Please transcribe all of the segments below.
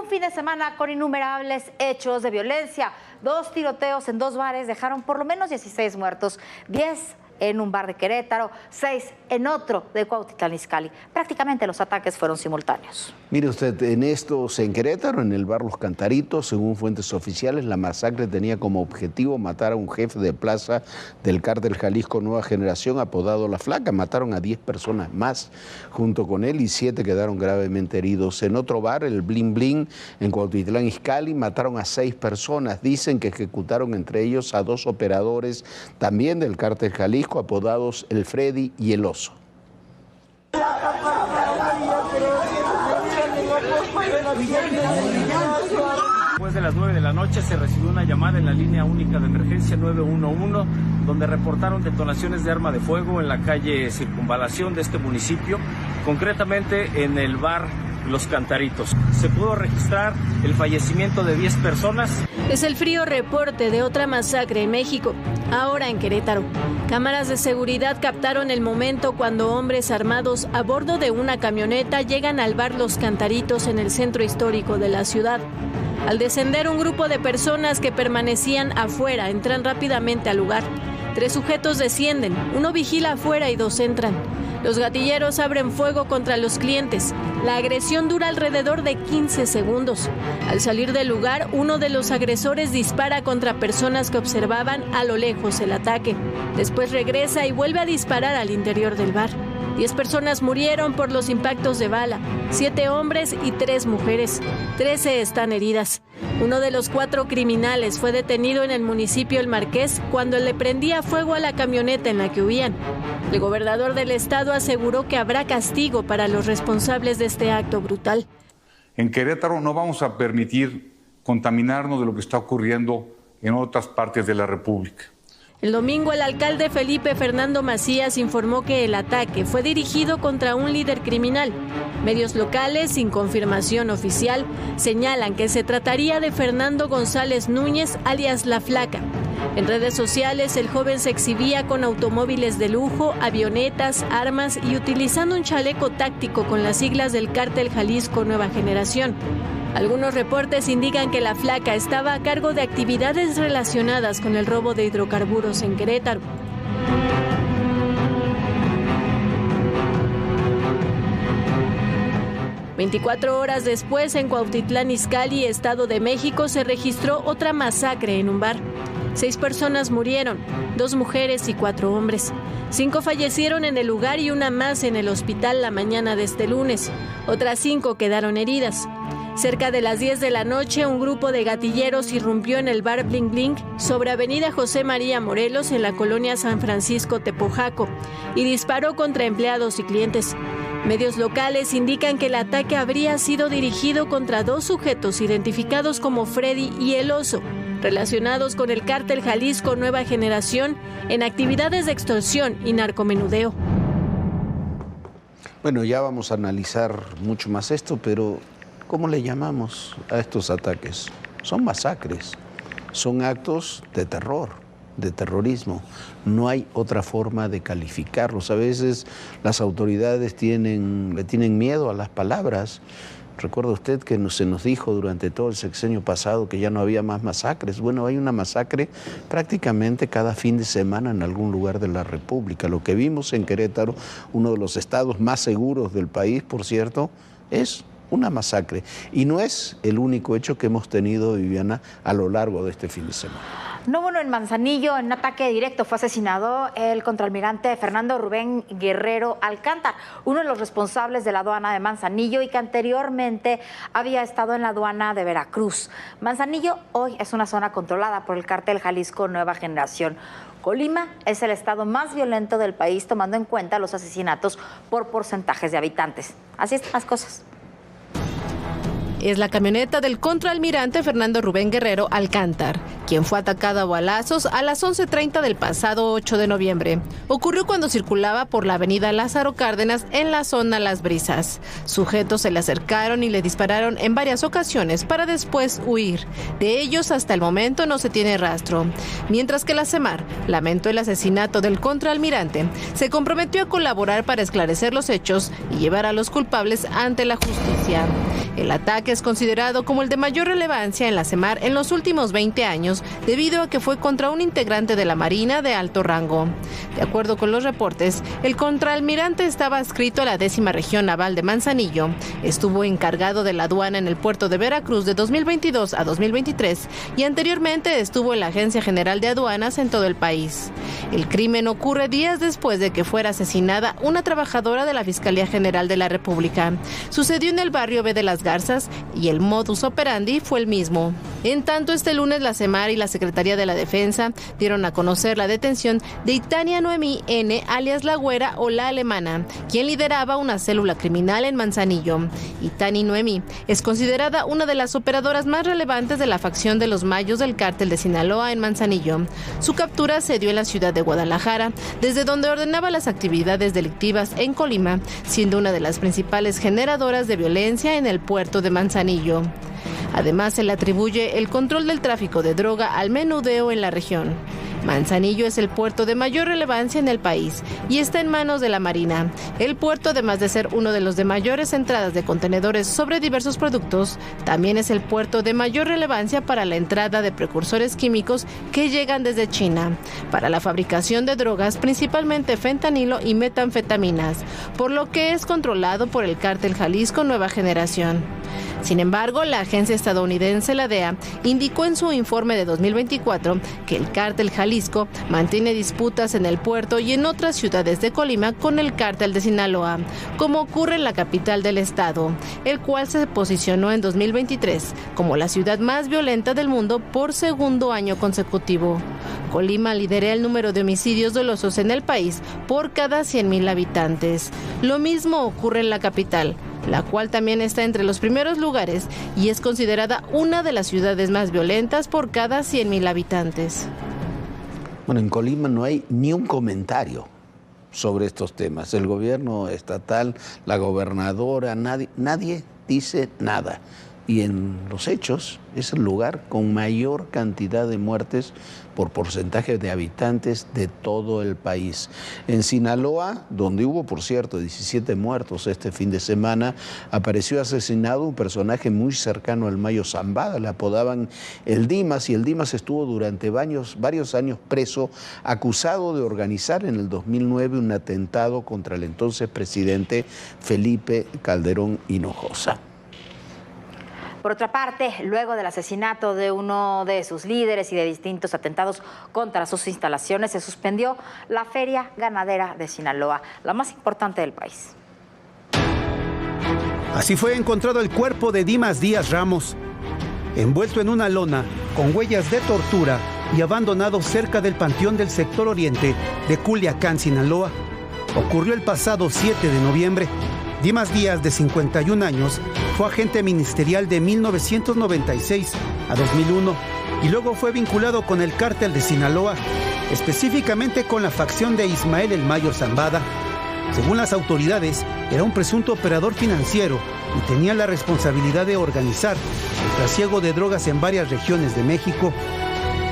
fin de semana con innumerables hechos de violencia. 2 tiroteos en 2 bares dejaron por lo menos 16 muertos, 10 en un bar de Querétaro, 6 en otro de Cuautitlán Izcalli. Prácticamente los ataques fueron simultáneos. Mire usted, en Querétaro, en el bar Los Cantaritos, según fuentes oficiales, la masacre tenía como objetivo matar a un jefe de plaza del cártel Jalisco Nueva Generación, apodado La Flaca. Mataron a 10 personas más junto con él y 7 quedaron gravemente heridos. En otro bar, el Blin Blin, en Cuautitlán Izcalli, mataron a 6 personas. Dicen que ejecutaron entre ellos a 2 operadores también del cártel Jalisco, apodados el Freddy y el Oso. Después de las 9 de la noche se recibió una llamada en la línea única de emergencia 911, donde reportaron detonaciones de arma de fuego en la calle Circunvalación de este municipio, concretamente en el bar Los Cantaritos. Se pudo registrar el fallecimiento de 10 personas. Es el frío reporte de otra masacre en México, ahora en Querétaro. Cámaras de seguridad captaron el momento cuando hombres armados a bordo de una camioneta llegan al bar Los Cantaritos en el centro histórico de la ciudad. Al descender, un grupo de personas que permanecían afuera entran rápidamente al lugar. 3 sujetos descienden, 1 vigila afuera y 2 entran. Los gatilleros abren fuego contra los clientes. La agresión dura alrededor de 15 segundos. Al salir del lugar, uno de los agresores dispara contra personas que observaban a lo lejos el ataque. Después regresa y vuelve a disparar al interior del bar. 10 personas murieron por los impactos de bala, 7 hombres y 3 mujeres. 13 están heridas. Uno de los 4 criminales fue detenido en el municipio El Marqués cuando le prendía fuego a la camioneta en la que huían. El gobernador del estado aseguró que habrá castigo para los responsables de este acto brutal. En Querétaro no vamos a permitir contaminarnos de lo que está ocurriendo en otras partes de la República. El domingo, el alcalde Felipe Fernando Macías informó que el ataque fue dirigido contra un líder criminal. Medios locales, sin confirmación oficial, señalan que se trataría de Fernando González Núñez, alias La Flaca. En redes sociales, el joven se exhibía con automóviles de lujo, avionetas, armas y utilizando un chaleco táctico con las siglas del cártel Jalisco Nueva Generación. Algunos reportes indican que La Flaca estaba a cargo de actividades relacionadas con el robo de hidrocarburos en Querétaro. ...24 horas después, en Cuautitlán Izcalli, Estado de México, se registró otra masacre en un bar. 6 personas murieron, 2 mujeres y 4 hombres. 5 fallecieron en el lugar y una más en el hospital la mañana de este lunes. Otras 5 quedaron heridas. Cerca de las 10 de la noche, un grupo de gatilleros irrumpió en el bar Bling Bling sobre Avenida José María Morelos en la colonia San Francisco Tepojaco y disparó contra empleados y clientes. Medios locales indican que el ataque habría sido dirigido contra 2 sujetos identificados como Freddy y el Oso, relacionados con el cártel Jalisco Nueva Generación en actividades de extorsión y narcomenudeo. Bueno, ya vamos a analizar mucho más esto, pero ¿cómo le llamamos a estos ataques? Son masacres, son actos de terror, de terrorismo. No hay otra forma de calificarlos. A veces las autoridades le tienen miedo a las palabras. Recuerda usted que se nos dijo durante todo el sexenio pasado que ya no había más masacres. Bueno, hay una masacre prácticamente cada fin de semana en algún lugar de la República. Lo que vimos en Querétaro, uno de los estados más seguros del país, por cierto, es una masacre. Y no es el único hecho que hemos tenido, Viviana, a lo largo de este fin de semana. No, bueno, en Manzanillo, en un ataque directo, fue asesinado el contraalmirante Fernando Rubén Guerrero Alcántar, uno de los responsables de la aduana de Manzanillo y que anteriormente había estado en la aduana de Veracruz. Manzanillo hoy es una zona controlada por el cártel Jalisco Nueva Generación. Colima es el estado más violento del país, tomando en cuenta los asesinatos por porcentajes de habitantes. Así están las cosas. Es la camioneta del contraalmirante Fernando Rubén Guerrero Alcántar, quien fue atacado a balazos a las 11:30 del pasado 8 de noviembre. Ocurrió cuando circulaba por la avenida Lázaro Cárdenas en la zona Las Brisas. Sujetos se le acercaron y le dispararon en varias ocasiones para después huir. De ellos hasta el momento no se tiene rastro. Mientras que la SEMAR lamentó el asesinato del contraalmirante, se comprometió a colaborar para esclarecer los hechos y llevar a los culpables ante la justicia. El ataque ataque es considerado como el de mayor relevancia en la CEMAR en los últimos 20 años, debido a que fue contra un integrante de la Marina de alto rango. De acuerdo con los reportes, el contraalmirante estaba adscrito a la 10ª Región Naval de Manzanillo, estuvo encargado de la aduana en el puerto de Veracruz de 2022 a 2023 y anteriormente estuvo en la Agencia General de Aduanas en todo el país. El crimen ocurre días después de que fuera asesinada una trabajadora de la Fiscalía General de la República. Sucedió en el barrio B de Las Garzas y el modus operandi fue el mismo. En tanto, este lunes la CEMAR y la Secretaría de la Defensa dieron a conocer la detención de Itania Noemí N., alias La Güera o La Alemana, quien lideraba una célula criminal en Manzanillo. Itania Noemí es considerada una de las operadoras más relevantes de la facción de los Mayos del cártel de Sinaloa en Manzanillo. Su captura se dio en la ciudad de Guadalajara, desde donde ordenaba las actividades delictivas en Colima, siendo una de las principales generadoras de violencia en el puerto de Manzanillo. Además, se le atribuye el control del tráfico de droga al menudeo en la región. Manzanillo es el puerto de mayor relevancia en el país y está en manos de la Marina. El puerto, además de ser uno de los de mayores entradas de contenedores sobre diversos productos, también es el puerto de mayor relevancia para la entrada de precursores químicos que llegan desde China, para la fabricación de drogas, principalmente fentanilo y metanfetaminas, por lo que es controlado por el cártel Jalisco Nueva Generación. Sin embargo, la agencia estadounidense, la DEA, indicó en su informe de 2024 que el cártel Jalisco mantiene disputas en el puerto y en otras ciudades de Colima con el cártel de Sinaloa, como ocurre en la capital del estado, el cual se posicionó en 2023 como la ciudad más violenta del mundo por segundo año consecutivo. Colima lidera el número de homicidios dolosos en el país por cada 100,000 habitantes. Lo mismo ocurre en la capital, la cual también está entre los primeros lugares y es considerada una de las ciudades más violentas por cada 100,000 habitantes. Bueno, en Colima no hay ni un comentario sobre estos temas. El gobierno estatal, la gobernadora, nadie dice nada. Y en los hechos es el lugar con mayor cantidad de muertes por porcentaje de habitantes de todo el país. En Sinaloa, donde hubo, por cierto, 17 muertos este fin de semana, apareció asesinado un personaje muy cercano al Mayo Zambada, le apodaban el Dimas, y el Dimas estuvo durante varios años preso, acusado de organizar en el 2009 un atentado contra el entonces presidente Felipe Calderón Hinojosa. Por otra parte, luego del asesinato de uno de sus líderes y de distintos atentados contra sus instalaciones, se suspendió la Feria Ganadera de Sinaloa, la más importante del país. Así fue encontrado el cuerpo de Dimas Díaz Ramos, envuelto en una lona con huellas de tortura y abandonado cerca del panteón del sector oriente de Culiacán, Sinaloa. Ocurrió el pasado 7 de noviembre. Dimas Díaz, de 51 años, fue agente ministerial de 1996 a 2001 y luego fue vinculado con el cártel de Sinaloa, específicamente con la facción de Ismael El Mayo Zambada. Según las autoridades, era un presunto operador financiero y tenía la responsabilidad de organizar el trasiego de drogas en varias regiones de México.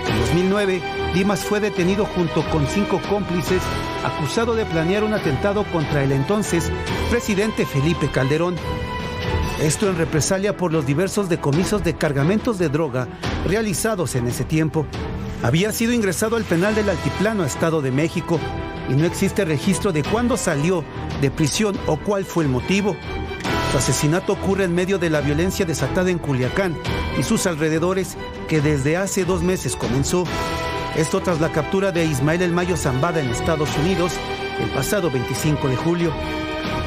En 2009, Dimas fue detenido junto con 5 cómplices, acusado de planear un atentado contra el entonces presidente Felipe Calderón. Esto en represalia por los diversos decomisos de cargamentos de droga realizados en ese tiempo. Había sido ingresado al penal del Altiplano, Estado de México, y no existe registro de cuándo salió de prisión o cuál fue el motivo. Su asesinato ocurre en medio de la violencia desatada en Culiacán y sus alrededores, que desde hace 2 meses comenzó. Esto tras la captura de Ismael El Mayo Zambada en Estados Unidos el pasado 25 de julio.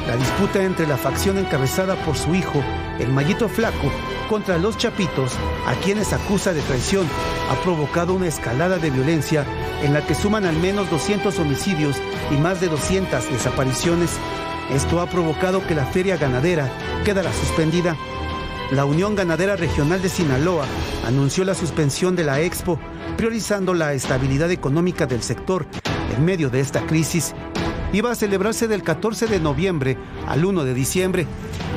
La disputa entre la facción encabezada por su hijo, el Mayito Flaco, contra los Chapitos, a quienes acusa de traición, ha provocado una escalada de violencia en la que suman al menos 200 homicidios y más de 200 desapariciones. Esto ha provocado que la feria ganadera quedara suspendida. La Unión Ganadera Regional de Sinaloa anunció la suspensión de la Expo, priorizando la estabilidad económica del sector en medio de esta crisis. Iba a celebrarse del 14 de noviembre al 1 de diciembre,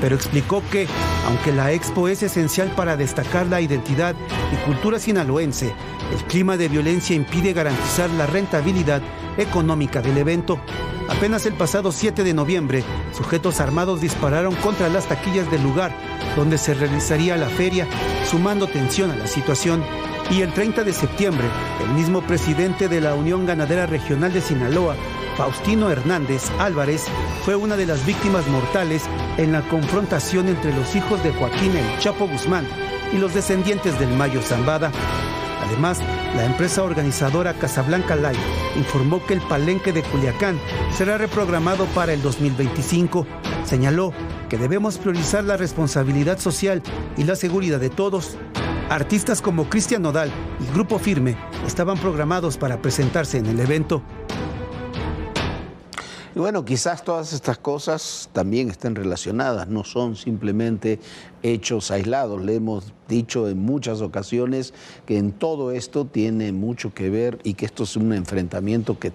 pero explicó que, aunque la expo es esencial para destacar la identidad y cultura sinaloense, el clima de violencia impide garantizar la rentabilidad económica del evento. Apenas el pasado 7 de noviembre, sujetos armados dispararon contra las taquillas del lugar donde se realizaría la feria, sumando tensión a la situación. Y el 30 de septiembre, el mismo presidente de la Unión Ganadera Regional de Sinaloa, Faustino Hernández Álvarez, fue una de las víctimas mortales en la confrontación entre los hijos de Joaquín El Chapo Guzmán y los descendientes del Mayo Zambada. Además, la empresa organizadora Casablanca Live informó que el palenque de Culiacán será reprogramado para el 2025. Señaló que debemos priorizar la responsabilidad social y la seguridad de todos. Artistas como Cristian Nodal y Grupo Firme estaban programados para presentarse en el evento. Y bueno, quizás todas estas cosas también estén relacionadas, no son simplemente hechos aislados. Le hemos dicho en muchas ocasiones que en todo esto tiene mucho que ver y que esto es un enfrentamiento que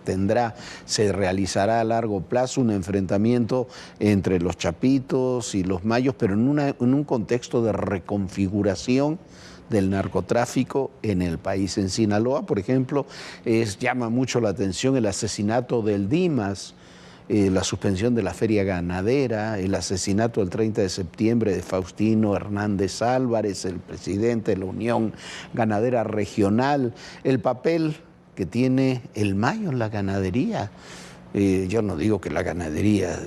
se realizará a largo plazo, un enfrentamiento entre los chapitos y los mayos, pero en un contexto de reconfiguración del narcotráfico en el país. En Sinaloa, por ejemplo, llama mucho la atención el asesinato del Dimas, la suspensión de la feria ganadera, el asesinato el 30 de septiembre de Faustino Hernández Álvarez, el presidente de la Unión Ganadera Regional, el papel que tiene el Mayo en la ganadería. Yo no digo que la ganadería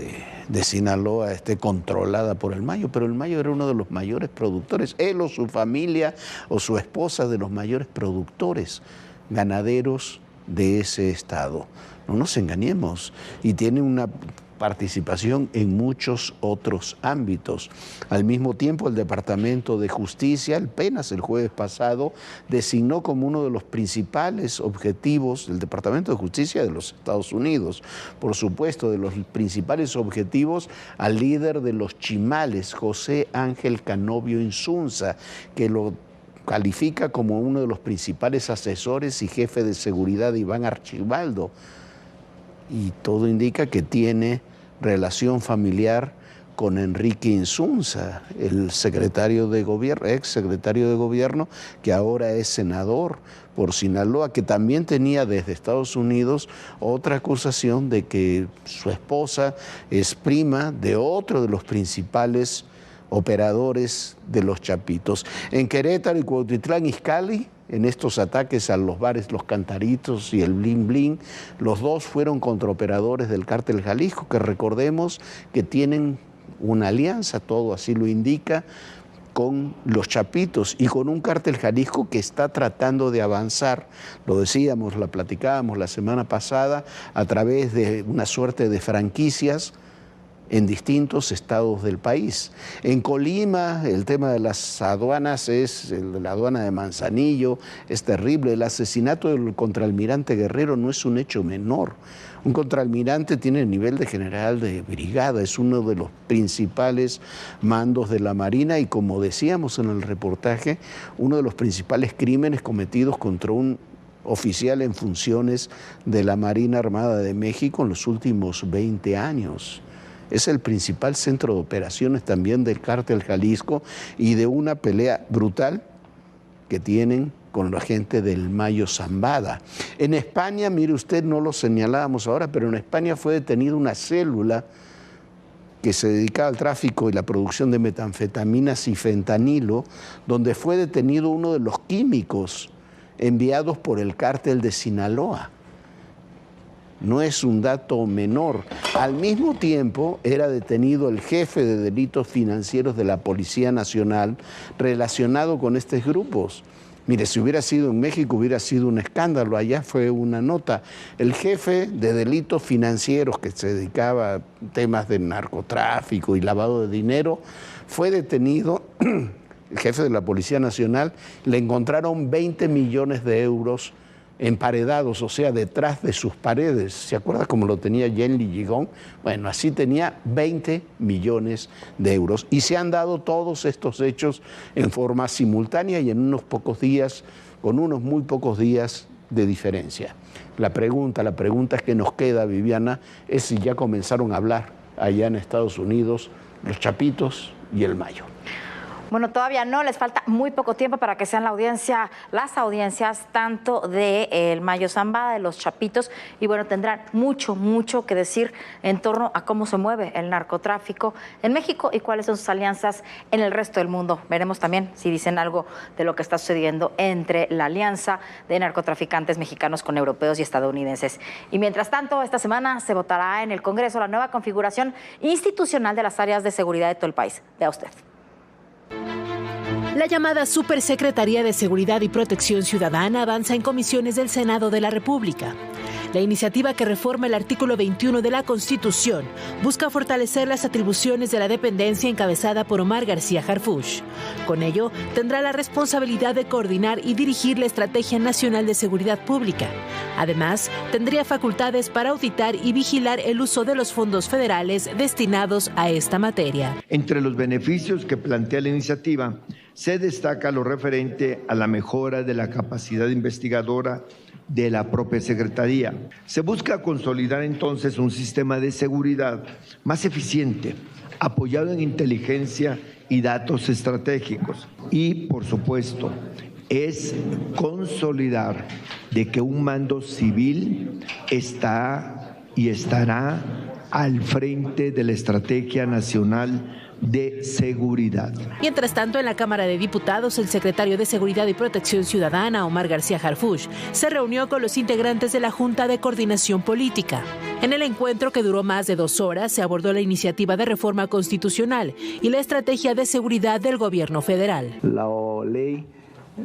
de Sinaloa esté controlada por el Mayo, pero el Mayo era uno de los mayores productores, él o su familia o su esposa de los mayores productores ganaderos de ese estado. No nos engañemos, y tiene una participación en muchos otros ámbitos. Al mismo tiempo, el Departamento de Justicia, apenas el jueves pasado, designó como uno de los principales objetivos del Departamento de Justicia de los Estados Unidos, por supuesto, de los principales objetivos al líder de los Chimales, José Ángel Canovio Insunza, que lo califica como uno de los principales asesores y jefe de seguridad de Iván Archibaldo. Y todo indica que tiene relación familiar con Enrique Insunza, el secretario de gobierno, ex secretario de gobierno, que ahora es senador por Sinaloa, que también tenía desde Estados Unidos otra acusación de que su esposa es prima de otro de los principales operadores de los chapitos. En Querétaro y Cuautitlán Izcalli, en estos ataques a los bares Los Cantaritos y el Bling Bling, los dos fueron contraoperadores del Cártel Jalisco, que recordemos que tienen una alianza, todo así lo indica, con los chapitos y con un Cártel Jalisco que está tratando de avanzar, lo decíamos, la platicábamos la semana pasada, a través de una suerte de franquicias en distintos estados del país. En Colima, el tema de las aduanas la aduana de Manzanillo es terrible. El asesinato del contraalmirante Guerrero no es un hecho menor. Un contraalmirante tiene el nivel de general de brigada, es uno de los principales mandos de la Marina y, como decíamos en el reportaje, uno de los principales crímenes cometidos contra un oficial en funciones de la Marina Armada de México en los últimos 20 años. Es el principal centro de operaciones también del Cártel Jalisco y de una pelea brutal que tienen con la gente del Mayo Zambada. En España, mire usted, no lo señalábamos ahora, pero en España fue detenida una célula que se dedicaba al tráfico y la producción de metanfetaminas y fentanilo, donde fue detenido uno de los químicos enviados por el Cártel de Sinaloa. No es un dato menor. Al mismo tiempo, era detenido el jefe de delitos financieros de la Policía Nacional relacionado con estos grupos. Mire, si hubiera sido en México hubiera sido un escándalo, allá fue una nota. El jefe de delitos financieros que se dedicaba a temas de narcotráfico y lavado de dinero fue detenido, el jefe de la Policía Nacional, le encontraron 20 millones de euros emparedados, o sea, detrás de sus paredes. ¿Se acuerda cómo lo tenía Jenny Gigón? Bueno, así tenía 20 millones de euros. Y se han dado todos estos hechos en forma simultánea y en unos pocos días, con unos muy pocos días de diferencia. La pregunta que nos queda, Viviana, es si ya comenzaron a hablar allá en Estados Unidos los Chapitos y el Mayo. Bueno, todavía no, les falta muy poco tiempo para que sean las audiencias tanto de el Mayo Zambada, de los Chapitos, y bueno, tendrán mucho que decir en torno a cómo se mueve el narcotráfico en México y cuáles son sus alianzas en el resto del mundo. Veremos también si dicen algo de lo que está sucediendo entre la alianza de narcotraficantes mexicanos con europeos y estadounidenses. Y mientras tanto, esta semana se votará en el Congreso la nueva configuración institucional de las áreas de seguridad de todo el país. Vea usted. La llamada Supersecretaría de Seguridad y Protección Ciudadana avanza en comisiones del Senado de la República. La iniciativa que reforma el artículo 21 de la Constitución busca fortalecer las atribuciones de la dependencia encabezada por Omar García Harfuch. Con ello, tendrá la responsabilidad de coordinar y dirigir la Estrategia Nacional de Seguridad Pública. Además, tendría facultades para auditar y vigilar el uso de los fondos federales destinados a esta materia. Entre los beneficios que plantea la iniciativa, se destaca lo referente a la mejora de la capacidad investigadora de la propia Secretaría. Se busca consolidar entonces un sistema de seguridad más eficiente, apoyado en inteligencia y datos estratégicos. Y, por supuesto, es consolidar de que un mando civil está y estará al frente de la Estrategia Nacional de Seguridad. Mientras tanto, en la Cámara de Diputados, el secretario de Seguridad y Protección Ciudadana, Omar García Harfuch, se reunió con los integrantes de la Junta de Coordinación Política. En el encuentro, que duró más de 2 horas, se abordó la iniciativa de reforma constitucional y la estrategia de seguridad del gobierno federal. La ley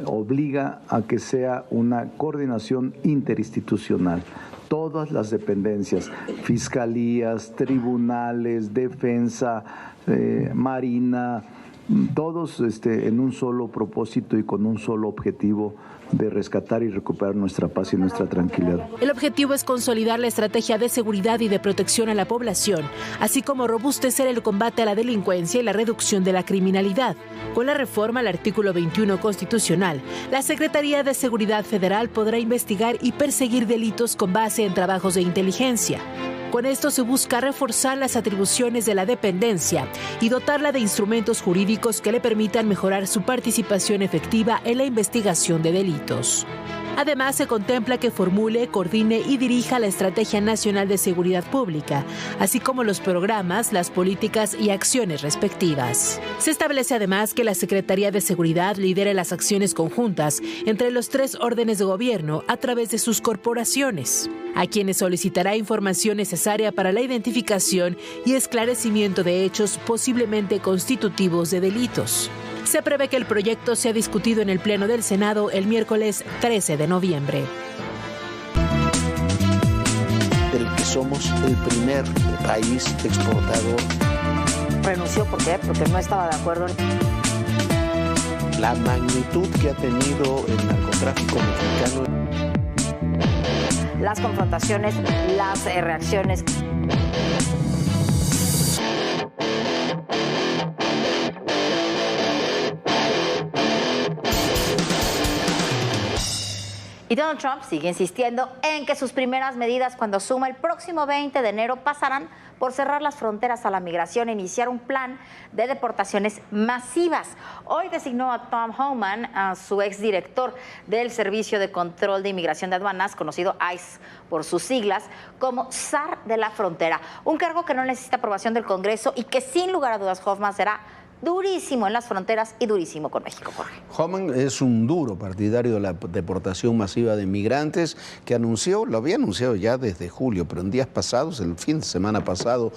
obliga a que sea una coordinación interinstitucional. Todas las dependencias, fiscalías, tribunales, defensa, Marina, todos en un solo propósito y con un solo objetivo de rescatar y recuperar nuestra paz y nuestra tranquilidad. El objetivo es consolidar la estrategia de seguridad y de protección a la población, así como robustecer el combate a la delincuencia y la reducción de la criminalidad. Con la reforma al artículo 21 constitucional, la Secretaría de Seguridad Federal podrá investigar y perseguir delitos con base en trabajos de inteligencia. Con esto se busca reforzar las atribuciones de la dependencia y dotarla de instrumentos jurídicos que le permitan mejorar su participación efectiva en la investigación de delitos. Además, se contempla que formule, coordine y dirija la Estrategia Nacional de Seguridad Pública, así como los programas, las políticas y acciones respectivas. Se establece además que la Secretaría de Seguridad lidere las acciones conjuntas entre los 3 órdenes de gobierno a través de sus corporaciones, a quienes solicitará información necesaria para la identificación y esclarecimiento de hechos posiblemente constitutivos de delitos. Se prevé que el proyecto sea discutido en el Pleno del Senado el miércoles 13 de noviembre. Del que somos el primer país exportador. Renunció, ¿por qué? Porque no estaba de acuerdo. La magnitud que ha tenido el narcotráfico mexicano. Las confrontaciones, las reacciones. Y Donald Trump sigue insistiendo en que sus primeras medidas cuando asuma el próximo 20 de enero pasarán por cerrar las fronteras a la migración e iniciar un plan de deportaciones masivas. Hoy designó a Tom Homan, a su exdirector del Servicio de Control de Inmigración de Aduanas, conocido ICE por sus siglas, como zar de la frontera. Un cargo que no necesita aprobación del Congreso y que sin lugar a dudas Hoffman será durísimo en las fronteras y durísimo con México, Jorge. Homan es un duro partidario de la deportación masiva de migrantes que lo había anunciado ya desde julio, pero en días pasados, el fin de semana pasado,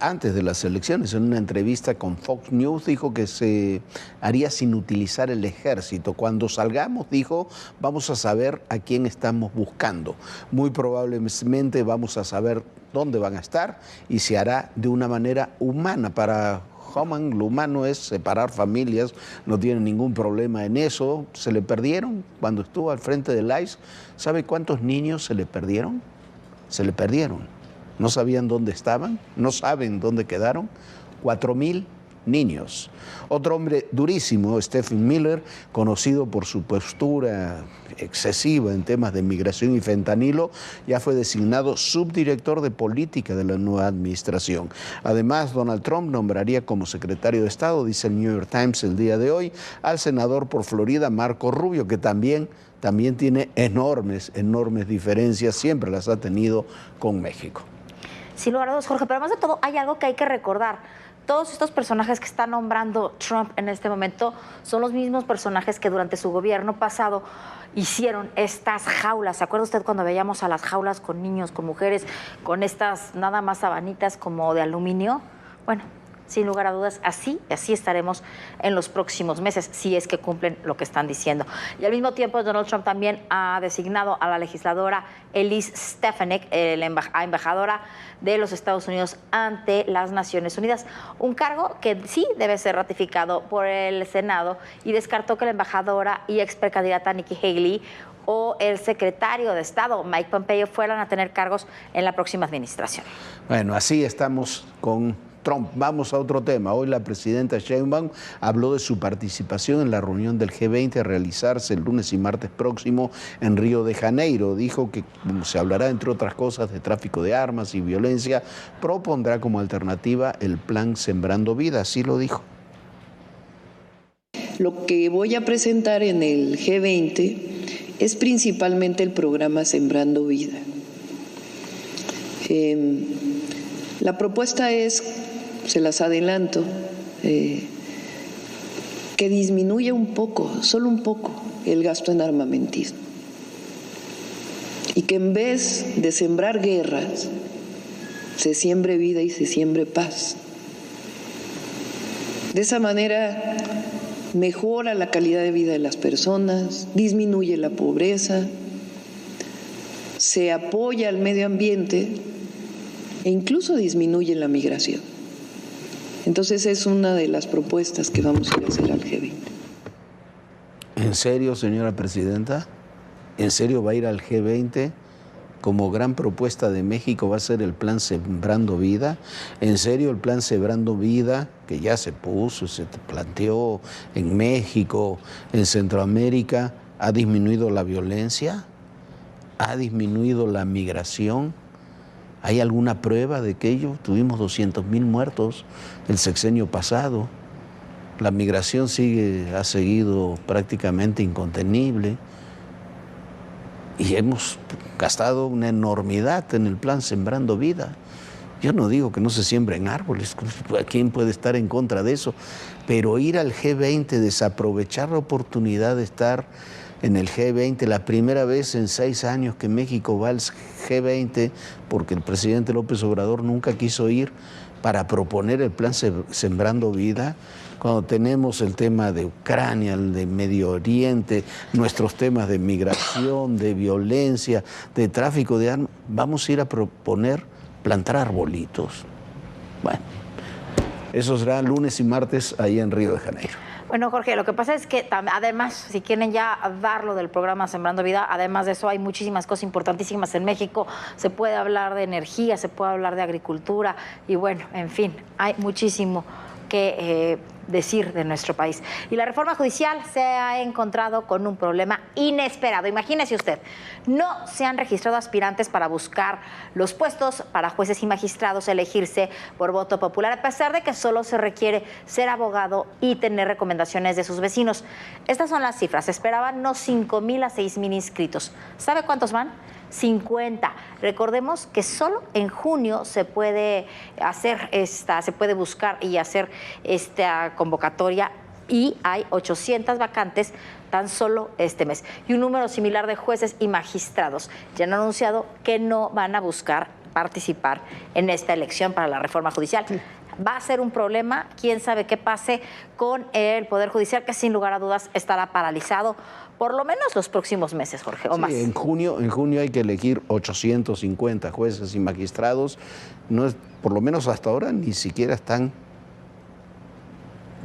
antes de las elecciones, en una entrevista con Fox News, dijo que se haría sin utilizar el ejército. Cuando salgamos, dijo, vamos a saber a quién estamos buscando. Muy probablemente vamos a saber dónde van a estar y se hará de una manera humana. Para Homan, lo humano es separar familias, no tiene ningún problema en eso. Se le perdieron cuando estuvo al frente del ICE. ¿Sabe cuántos niños se le perdieron? Se le perdieron. No sabían dónde estaban, no saben dónde quedaron. 4,000 niños. Otro hombre durísimo, Stephen Miller, conocido por su postura excesiva en temas de migración y fentanilo, ya fue designado subdirector de política de la nueva administración. Además, Donald Trump nombraría como secretario de Estado, dice el New York Times el día de hoy, al senador por Florida, Marco Rubio, que también tiene enormes diferencias, siempre las ha tenido con México. Sin lugar a dudas, Jorge, pero además de todo hay algo que hay que recordar. Todos estos personajes que está nombrando Trump en este momento son los mismos personajes que durante su gobierno pasado hicieron estas jaulas. ¿Se acuerda usted cuando veíamos a las jaulas con niños, con mujeres, con estas nada más sabanitas como de aluminio? Bueno, sin lugar a dudas, así estaremos en los próximos meses, si es que cumplen lo que están diciendo. Y al mismo tiempo, Donald Trump también ha designado a la legisladora Elise Stefanik, embajadora de los Estados Unidos ante las Naciones Unidas, un cargo que sí debe ser ratificado por el Senado, y descartó que la embajadora y ex precandidata Nikki Haley o el secretario de Estado, Mike Pompeo, fueran a tener cargos en la próxima administración. Bueno, así estamos con Trump. Vamos a otro tema. Hoy la presidenta Sheinbaum habló de su participación en la reunión del G20 a realizarse el lunes y martes próximo en Río de Janeiro. Dijo que se hablará, entre otras cosas, de tráfico de armas y violencia. Propondrá como alternativa el plan Sembrando Vida. Así lo dijo. Lo que voy a presentar en el G20 es principalmente el programa Sembrando Vida. La propuesta es, se las adelanto, que disminuya un poco, solo un poco, el gasto en armamentismo. Y que en vez de sembrar guerras, se siembre vida y se siembre paz. De esa manera mejora la calidad de vida de las personas, disminuye la pobreza, se apoya al medio ambiente e incluso disminuye la migración. Entonces es una de las propuestas que vamos a ir a hacer al G20. ¿En serio, señora presidenta? ¿En serio va a ir al G20? Como gran propuesta de México va a ser el plan Sembrando Vida. ¿En serio el plan Sembrando Vida, que ya se puso, se planteó en México, en Centroamérica, ha disminuido la violencia? ¿Ha disminuido la migración? ¿Hay alguna prueba de aquello? Tuvimos 200,000 muertos el sexenio pasado. La migración ha seguido prácticamente incontenible. Y hemos gastado una enormidad en el plan Sembrando Vida. Yo no digo que no se siembren árboles, ¿quién puede estar en contra de eso? Pero ir al G20, desaprovechar la oportunidad de estar en el G20, la primera vez en 6 años que México va al G20, porque el presidente López Obrador nunca quiso ir para proponer el plan Sembrando Vida, cuando tenemos el tema de Ucrania, el de Medio Oriente, nuestros temas de migración, de violencia, de tráfico de armas, vamos a ir a proponer plantar arbolitos. Bueno, eso será lunes y martes ahí en Río de Janeiro. Bueno, Jorge, lo que pasa es que además, si quieren ya darlo del programa Sembrando Vida, además de eso hay muchísimas cosas importantísimas en México. Se puede hablar de energía, se puede hablar de agricultura y bueno, en fin, hay muchísimo que decir de nuestro país. Y la reforma judicial se ha encontrado con un problema inesperado. Imagínese usted, no se han registrado aspirantes para buscar los puestos para jueces y magistrados, elegirse por voto popular, a pesar de que solo se requiere ser abogado y tener recomendaciones de sus vecinos. Estas son las cifras. Esperaban unos 5,000 a 6,000 inscritos. ¿Sabe cuántos van? 50. Recordemos que solo en junio se puede buscar y hacer esta convocatoria, y hay 800 vacantes tan solo este mes. Y un número similar de jueces y magistrados ya han anunciado que no van a buscar participar en esta elección para la reforma judicial. Va a ser un problema, quién sabe qué pase con el Poder Judicial, que sin lugar a dudas estará paralizado por lo menos los próximos meses, Jorge, o sí, más. En junio hay que elegir 850 jueces y magistrados. No es, por lo menos hasta ahora, ni siquiera están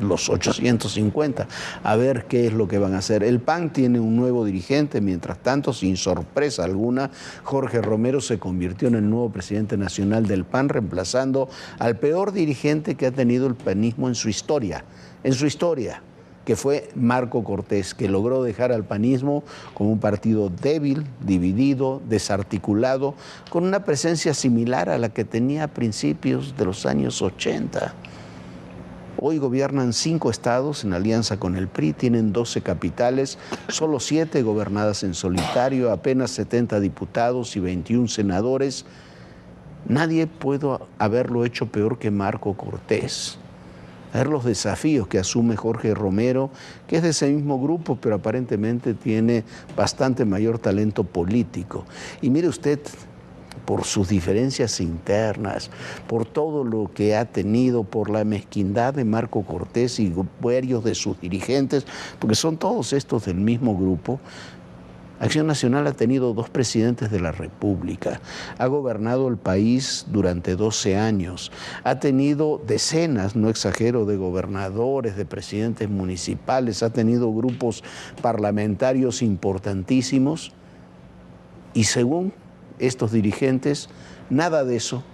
los 850, a ver qué es lo que van a hacer. El PAN tiene un nuevo dirigente, mientras tanto, sin sorpresa alguna, Jorge Romero se convirtió en el nuevo presidente nacional del PAN, reemplazando al peor dirigente que ha tenido el panismo en su historia, que fue Marco Cortés, que logró dejar al panismo como un partido débil, dividido, desarticulado, con una presencia similar a la que tenía a principios de los años 80. Hoy gobiernan 5 estados en alianza con el PRI, tienen 12 capitales, solo 7 gobernadas en solitario, apenas 70 diputados y 21 senadores. Nadie puede haberlo hecho peor que Marco Cortés. A ver los desafíos que asume Jorge Romero, que es de ese mismo grupo, pero aparentemente tiene bastante mayor talento político. Y mire usted, por sus diferencias internas, por todo lo que ha tenido, por la mezquindad de Marco Cortés y varios de sus dirigentes, porque son todos estos del mismo grupo. Acción Nacional ha tenido 2 presidentes de la República, ha gobernado el país durante 12 años, ha tenido decenas, no exagero, de gobernadores, de presidentes municipales, ha tenido grupos parlamentarios importantísimos y según estos dirigentes, nada de eso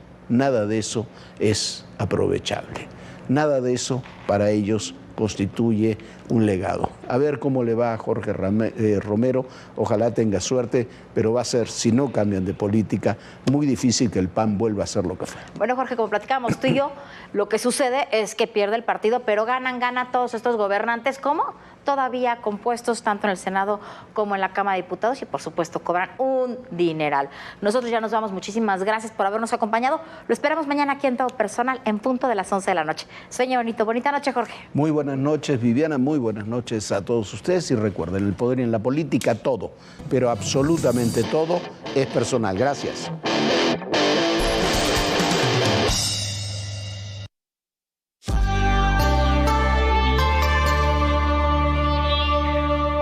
es aprovechable, nada de eso para ellos constituye un legado. A ver cómo le va a Jorge Romero, ojalá tenga suerte, pero va a ser, si no cambian de política, muy difícil que el PAN vuelva a ser lo que fue. Bueno, Jorge, como platicábamos tú y yo, lo que sucede es que pierde el partido, pero gana todos estos gobernantes, ¿cómo? Todavía compuestos tanto en el Senado como en la Cámara de Diputados y, por supuesto, cobran un dineral. Nosotros ya nos vamos. Muchísimas gracias por habernos acompañado. Lo esperamos mañana aquí en Todo Personal, en punto de las 11 de la noche. Sueñe bonito. Bonita noche, Jorge. Muy buenas noches, Viviana. Muy buenas noches a todos ustedes. Y recuerden, el poder y en la política, todo, pero absolutamente todo, es personal. Gracias.